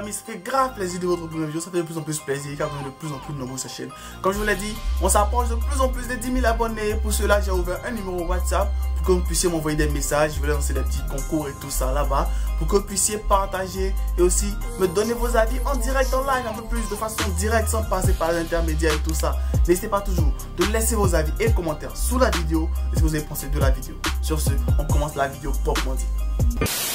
amis, ça fait grave plaisir de votre première vidéo. Ça fait de plus en plus plaisir car vous êtes de plus en plus nombreux sur la chaîne. Comme je vous l'ai dit, on s'approche de plus en plus de 10 000 abonnés. Pour cela, j'ai ouvert un numéro WhatsApp pour que vous puissiez m'envoyer des messages. Je vais lancer des petits concours et tout ça là-bas pour que vous puissiez partager et aussi me donner vos avis en direct, en live, un peu plus de façon directe sans passer par l'intermédiaire et tout ça. N'hésitez pas toujours de laisser vos avis et commentaires sous la vidéo et ce que vous avez pensé de la vidéo. Sur ce, on commence la vidéo proprement dit.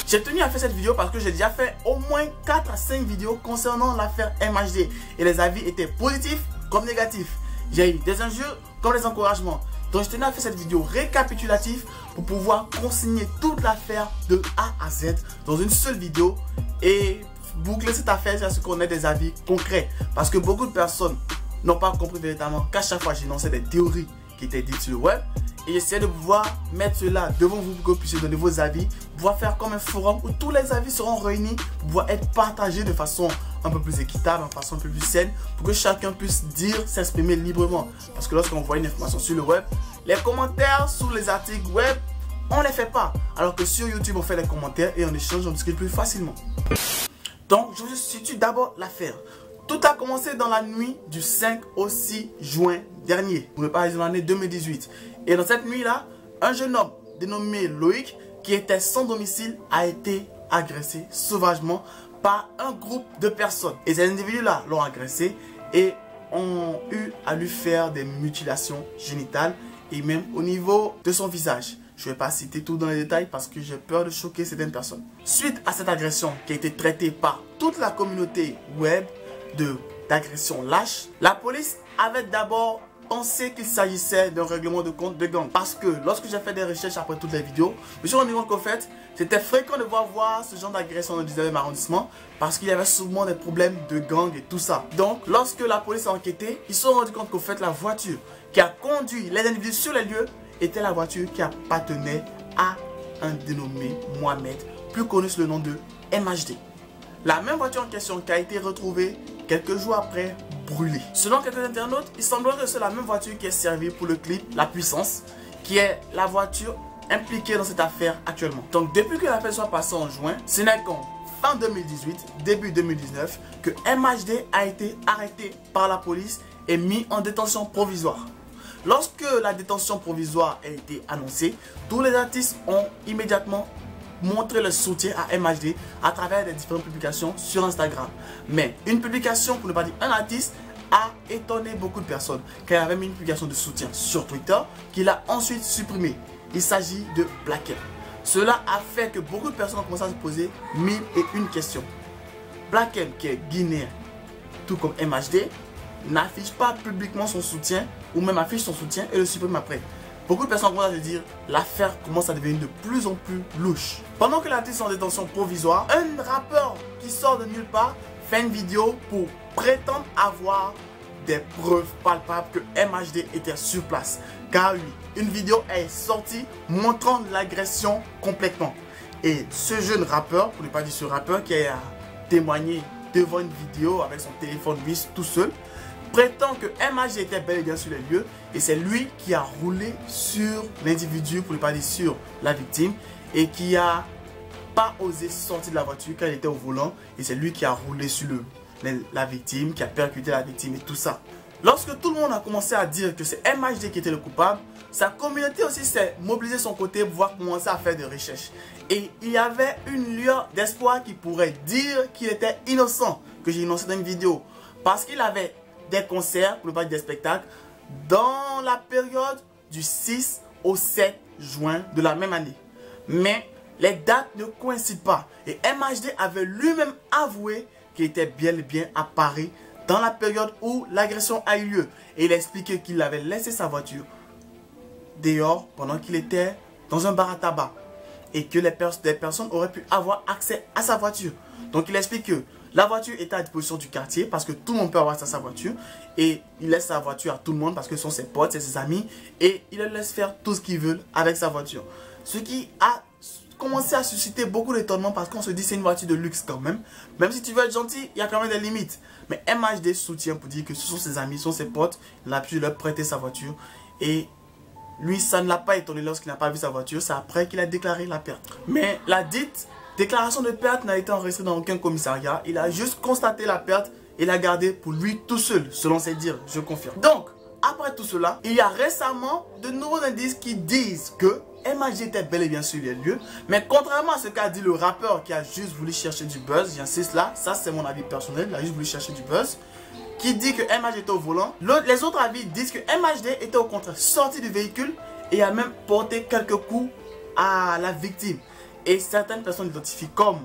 J'ai tenu à faire cette vidéo parce que j'ai déjà fait au moins 4 à 5 vidéos concernant l'affaire MHD et les avis étaient positifs comme négatifs. J'ai eu des injures comme des encouragements. Donc je tenais à faire cette vidéo récapitulative pour pouvoir consigner toute l'affaire de A à Z dans une seule vidéo et boucler cette affaire jusqu'à ce qu'on ait des avis concrets. Parce que beaucoup de personnes n'ont pas compris véritablement qu'à chaque fois j'énonçais des théories qui étaient dites sur le web. Et j'essaie de pouvoir mettre cela devant vous pour que vous puissiez donner vos avis, pouvoir faire comme un forum où tous les avis seront réunis pour pouvoir être partagés de façon un peu plus équitable, de façon un peu plus saine, pour que chacun puisse dire, s'exprimer librement. Parce que lorsqu'on voit une information sur le web, les commentaires sous les articles web, on ne les fait pas. Alors que sur YouTube, on fait les commentaires et on échange, on discute plus facilement. Donc, je vous situe d'abord l'affaire. Tout a commencé dans la nuit du 5 au 6 juin dernier, pour ne pas dire l'année 2018. Et dans cette nuit-là, un jeune homme dénommé Loïc, qui était sans domicile, a été agressé sauvagement par un groupe de personnes. Et ces individus-là l'ont agressé et ont eu à lui faire des mutilations génitales et même au niveau de son visage. Je ne vais pas citer tout dans les détails parce que j'ai peur de choquer certaines personnes. Suite à cette agression qui a été traitée par toute la communauté web d'agression lâche, la police avait d'abord pensé qu'il s'agissait d'un règlement de compte de gang. Parce que lorsque j'ai fait des recherches après toutes les vidéos, je me suis rendu compte qu'en fait, c'était fréquent de voir ce genre d'agression dans le 19e arrondissement parce qu'il y avait souvent des problèmes de gang et tout ça. Donc, lorsque la police a enquêté, ils se sont rendus compte qu'en fait, la voiture qui a conduit les individus sur les lieux était la voiture qui appartenait à un dénommé Mohamed, plus connu sous le nom de MHD. La même voiture en question qui a été retrouvée quelques jours après brûlée. Selon quelques internautes, il semblerait que c'est la même voiture qui est servie pour le clip La Puissance, qui est la voiture impliquée dans cette affaire actuellement. Donc depuis que l'affaire soit passée en juin, ce n'est qu'en fin 2018, début 2019, que MHD a été arrêté par la police et mis en détention provisoire. Lorsque la détention provisoire a été annoncée, tous les artistes ont immédiatement montrer le soutien à MHD à travers des différentes publications sur Instagram. Mais une publication, pour ne pas dire un artiste, a étonné beaucoup de personnes car il avait mis une publication de soutien sur Twitter qu'il a ensuite supprimée. Il s'agit de Black M. Cela a fait que beaucoup de personnes ont commencé à se poser 1001 questions. Black M, qui est guinéen, tout comme MHD, n'affiche pas publiquement son soutien ou même affiche son soutien et le supprime après. Beaucoup de personnes commencent à se dire l'affaire commence à devenir de plus en plus louche. Pendant que l'artiste est en détention provisoire, un rappeur qui sort de nulle part fait une vidéo pour prétendre avoir des preuves palpables que MHD était sur place. Car oui, une vidéo est sortie montrant l'agression complètement. Et ce jeune rappeur, pour ne pas dire ce rappeur qui a témoigné devant une vidéo avec son téléphone bis tout seul, prétend que MHD était bel et bien sur les lieux et c'est lui qui a roulé sur l'individu, pour ne pas dire sur la victime, et qui a pas osé sortir de la voiture quand il était au volant et c'est lui qui a roulé sur la victime, qui a percuté la victime et tout ça. Lorsque tout le monde a commencé à dire que c'est MHD qui était le coupable, sa communauté aussi s'est mobilisée de son côté pour pouvoir commencer à faire des recherches. Et il y avait une lueur d'espoir qui pourrait dire qu'il était innocent, que j'ai énoncé dans une vidéo. Parce qu'il avait des concerts, pour ne pas dire des spectacles, dans la période du 6 au 7 juin de la même année. Mais les dates ne coïncident pas. Et MHD avait lui-même avoué qu'il était bien et bien à Paris dans la période où l'agression a eu lieu. Et il a expliqué qu'il avait laissé sa voiture dehors pendant qu'il était dans un bar à tabac. Et que des personnes auraient pu avoir accès à sa voiture. Donc il explique que la voiture était à disposition du quartier parce que tout le monde peut avoir sa voiture. Et il laisse sa voiture à tout le monde parce que ce sont ses potes, c'est ses amis. Et il les laisse faire tout ce qu'ils veulent avec sa voiture. Ce qui a commencé à susciter beaucoup d'étonnement parce qu'on se dit c'est une voiture de luxe quand même. Même si tu veux être gentil, il y a quand même des limites. Mais MHD soutient pour dire que ce sont ses amis, ce sont ses potes. Il a pu leur prêter sa voiture. Et lui, ça ne l'a pas étonné lorsqu'il n'a pas vu sa voiture. C'est après qu'il a déclaré la perte. Mais la dite Déclaration de perte n'a été enregistrée dans aucun commissariat. Il a juste constaté la perte et l'a gardée pour lui tout seul, selon ses dires, je confirme. Donc, après tout cela, il y a récemment de nouveaux indices qui disent que MHD était bel et bien sur les lieux. Mais contrairement à ce qu'a dit le rappeur qui a juste voulu chercher du buzz, j'insiste là, ça c'est mon avis personnel, il a juste voulu chercher du buzz, qui dit que MHD était au volant. Les autres avis disent que MHD était au contraire sorti du véhicule et a même porté quelques coups à la victime. Et certaines personnes l'identifient comme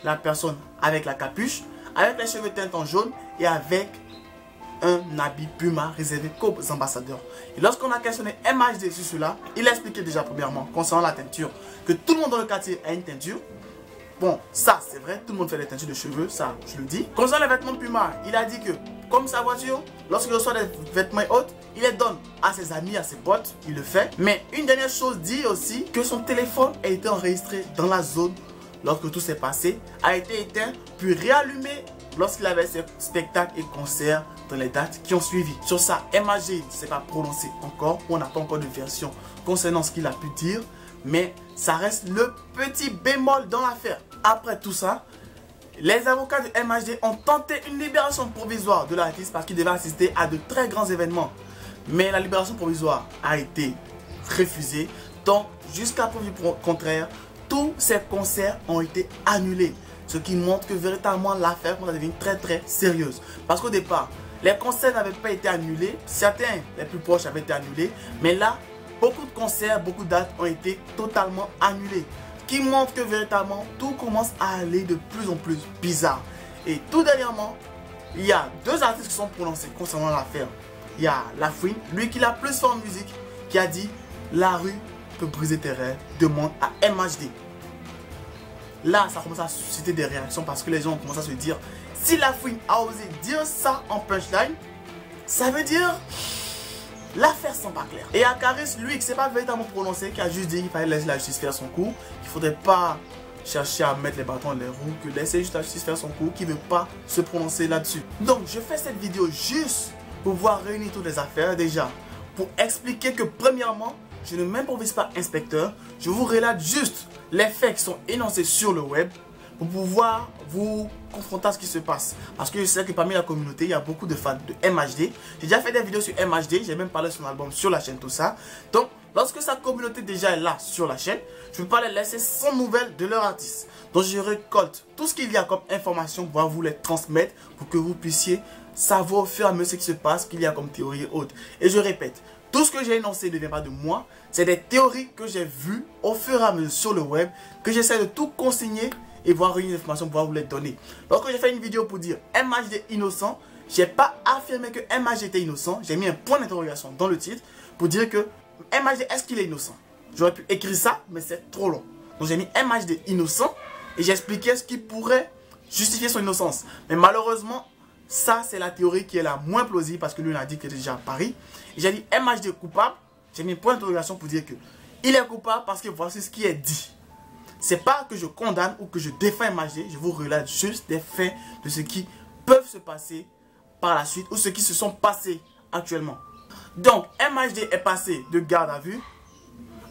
la personne avec la capuche, avec les cheveux teintés en jaune et avec un habit Puma réservé qu'aux ambassadeurs. Et lorsqu'on a questionné MHD sur cela, il a expliqué déjà premièrement concernant la teinture que tout le monde dans le quartier a une teinture. Bon, ça c'est vrai, tout le monde fait des teintures de cheveux, ça je le dis. Concernant les vêtements Puma, il a dit que comme sa voiture, lorsqu'il reçoit des vêtements hautes, il les donne à ses amis, à ses potes, il le fait. Mais une dernière chose dit aussi que son téléphone a été enregistré dans la zone lorsque tout s'est passé, a été éteint puis réallumé lorsqu'il avait ses spectacles et concerts dans les dates qui ont suivi. Sur ça, MHD ne s'est pas prononcé encore, on n'a pas encore de version concernant ce qu'il a pu dire, mais ça reste le petit bémol dans l'affaire. Après tout ça, les avocats de MHD ont tenté une libération provisoire de l'artiste parce qu'il devait assister à de très grands événements. Mais la libération provisoire a été refusée, donc jusqu'à preuve du contraire, tous ces concerts ont été annulés. Ce qui montre que véritablement l'affaire devient très sérieuse. Parce qu'au départ, les concerts n'avaient pas été annulés. Certains, les plus proches, avaient été annulés. Mais là, beaucoup de concerts, beaucoup de dates ont été totalement annulés. Ce qui montre que véritablement, tout commence à aller de plus en plus bizarre. Et tout dernièrement, il y a deux artistes qui sont prononcés concernant l'affaire. Il y a Lafouine, lui qui l'a plus fait en musique, qui a dit « La rue peut briser tes rêves, demande à MHD ». Là, ça commence à susciter des réactions parce que les gens commencent à se dire si Lafouine a osé dire ça en punchline, ça veut dire l'affaire semble pas claire. Et Akaris, lui, qui ne s'est pas véritablement prononcé, qui a juste dit qu'il fallait laisser la justice faire son cours, qu'il ne faudrait pas chercher à mettre les bâtons dans les roues, que laisser juste la justice faire son cours, qui ne veut pas se prononcer là-dessus. Donc, je fais cette vidéo juste pour pouvoir réunir toutes les affaires déjà, pour expliquer que premièrement, je ne m'improvise pas inspecteur, je vous relate juste les faits qui sont énoncés sur le web pour pouvoir vous confronter à ce qui se passe. Parce que je sais que parmi la communauté, il y a beaucoup de fans de MHD. J'ai déjà fait des vidéos sur MHD, j'ai même parlé de son album sur la chaîne, tout ça. Donc, lorsque sa communauté déjà est là sur la chaîne, je ne peux pas les laisser sans nouvelles de leur artiste. Donc, je récolte tout ce qu'il y a comme information pour vous les transmettre pour que vous puissiez savoir au fur et à mesure ce qui se passe, qu'il y a comme théorie et autres. Et je répète, tout ce que j'ai énoncé ne vient pas de moi, c'est des théories que j'ai vues au fur et à mesure sur le web, que j'essaie de tout consigner et voir une information pour vous les donner. Lorsque j'ai fait une vidéo pour dire MHD innocent, je n'ai pas affirmé que MHD était innocent, j'ai mis un point d'interrogation dans le titre pour dire que MHD, est-ce qu'il est innocent? J'aurais pu écrire ça, mais c'est trop long. Donc j'ai mis MHD innocent et j'ai expliqué ce qui pourrait justifier son innocence. Mais malheureusement, ça c'est la théorie qui est la moins plausible parce que lui il a dit qu'il est déjà à Paris. J'ai dit MHD coupable, j'ai mis un point d'interrogation pour dire que il est coupable parce que voici ce qui est dit. C'est pas que je condamne ou que je défends MHD, je vous relate juste des faits de ce qui peuvent se passer par la suite ou ce qui se sont passés actuellement. Donc MHD est passé de garde à vue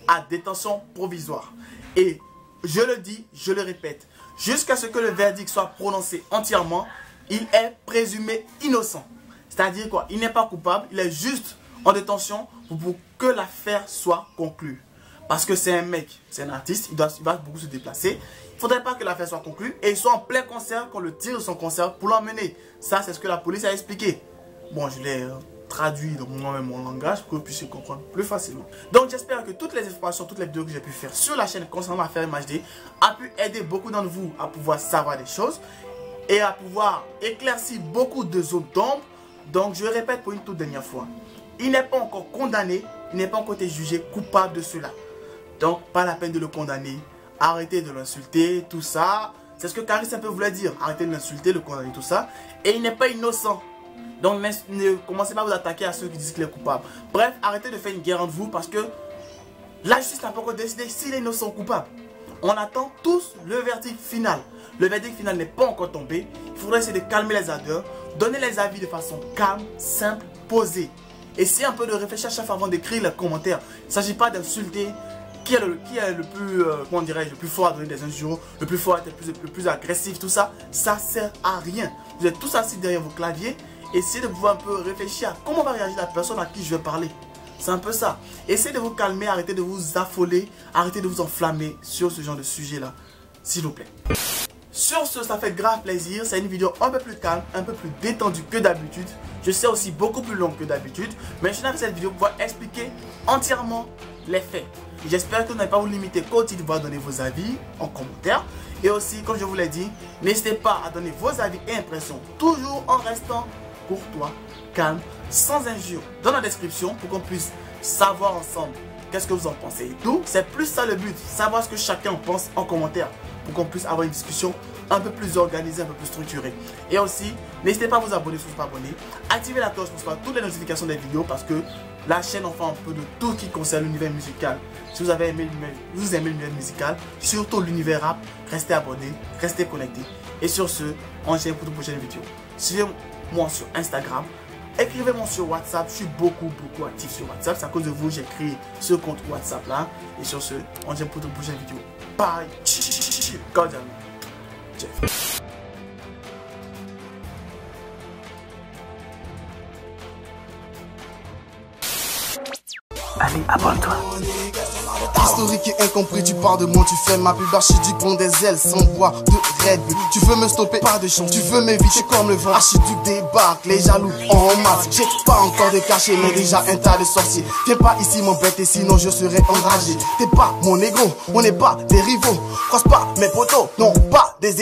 à détention provisoire. Et je le dis, je le répète, jusqu'à ce que le verdict soit prononcé entièrement, il est présumé innocent. C'est-à-dire quoi? Il n'est pas coupable, il est juste en détention pour que l'affaire soit conclue. Parce que c'est un mec, c'est un artiste, il va beaucoup se déplacer. Il ne faudrait pas que l'affaire soit conclue et il soit en plein concert qu'on le tire de son concert pour l'emmener. Ça, c'est ce que la police a expliqué. Bon, je l'ai traduit dans moi-même mon langage pour que vous puissiez comprendre plus facilement. Donc, j'espère que toutes les informations, toutes les vidéos que j'ai pu faire sur la chaîne concernant l'affaire MHD a pu aider beaucoup d'entre vous à pouvoir savoir des choses et à pouvoir éclaircir beaucoup de zones d'ombre. Donc, je répète pour une toute dernière fois. Il n'est pas encore condamné, il n'est pas encore été jugé coupable de cela. Donc, pas la peine de le condamner. Arrêtez de l'insulter, tout ça. C'est ce que Karis un peu voulait dire. Arrêtez de l'insulter, le condamner, tout ça. Et il n'est pas innocent. Donc, ne commencez pas à vous attaquer à ceux qui disent qu'il est coupable. Bref, arrêtez de faire une guerre entre vous parce que la justice n'a pas encore décidé s'il est innocent ou coupable. On attend tous le verdict final. Le verdict final n'est pas encore tombé. Il faudrait essayer de calmer les ardeurs, donner les avis de façon calme, simple, posée. Essayez un peu de réfléchir à chaque fois avant d'écrire les commentaires. Il ne s'agit pas d'insulter qui est le plus, comment dirais-je, le plus fort à donner des injures, le plus fort à être le plus agressif, tout ça, ça sert à rien. Vous êtes tous assis derrière vos claviers, essayez de pouvoir un peu réfléchir à comment va réagir la personne à qui je vais parler. C'est un peu ça. Essayez de vous calmer, arrêtez de vous affoler, arrêtez de vous enflammer sur ce genre de sujet-là, s'il vous plaît. Sur ce, ça fait grave plaisir. C'est une vidéo un peu plus calme, un peu plus détendue que d'habitude. Je sais aussi beaucoup plus longue que d'habitude. Mais je n'ai fait cette vidéo pour pouvoir expliquer entièrement les faits. J'espère que vous n'allez pas vous limiter qu'au titre de pouvoir donner vos avis en commentaire. Et aussi, comme je vous l'ai dit, n'hésitez pas à donner vos avis et impressions, toujours en restant courtois, calme, sans injure, dans la description pour qu'on puisse savoir ensemble qu'est-ce que vous en pensez et tout. C'est plus ça le but, savoir ce que chacun en pense en commentaire pour qu'on puisse avoir une discussion un peu plus organisée, un peu plus structurée. Et aussi, n'hésitez pas à vous abonner si vous n'êtes pas abonné, activez la cloche pour recevoir toutes les notifications des vidéos parce que la chaîne en fait un peu de tout qui concerne l'univers musical. Si vous avez aimé l'univers musical, surtout l'univers rap, restez abonnés, restez connectés. Et sur ce, on se retrouve pour une prochaine vidéo. Suivez-moi sur Instagram, écrivez-moi sur WhatsApp, je suis beaucoup actif sur WhatsApp. C'est à cause de vous, j'ai créé ce compte WhatsApp là. Et sur ce, on se retrouve pour une prochaine vidéo. Bye. Cordialement. Jeff. Allez, abonne-toi. Historique et incompris, tu parles de moi, tu fais ma pub, archiduc prend des ailes sans voix de Red Bull. Tu veux me stopper, pas de chance, tu veux m'éviter comme le vent. Archiduc débarque, les jaloux en masse. J'ai pas encore de cachet, mais déjà un tas de sorciers. Viens pas ici m'embêter, sinon je serai enragé. T'es pas mon négro, on n'est pas des rivaux. Croise pas mes potos, non pas des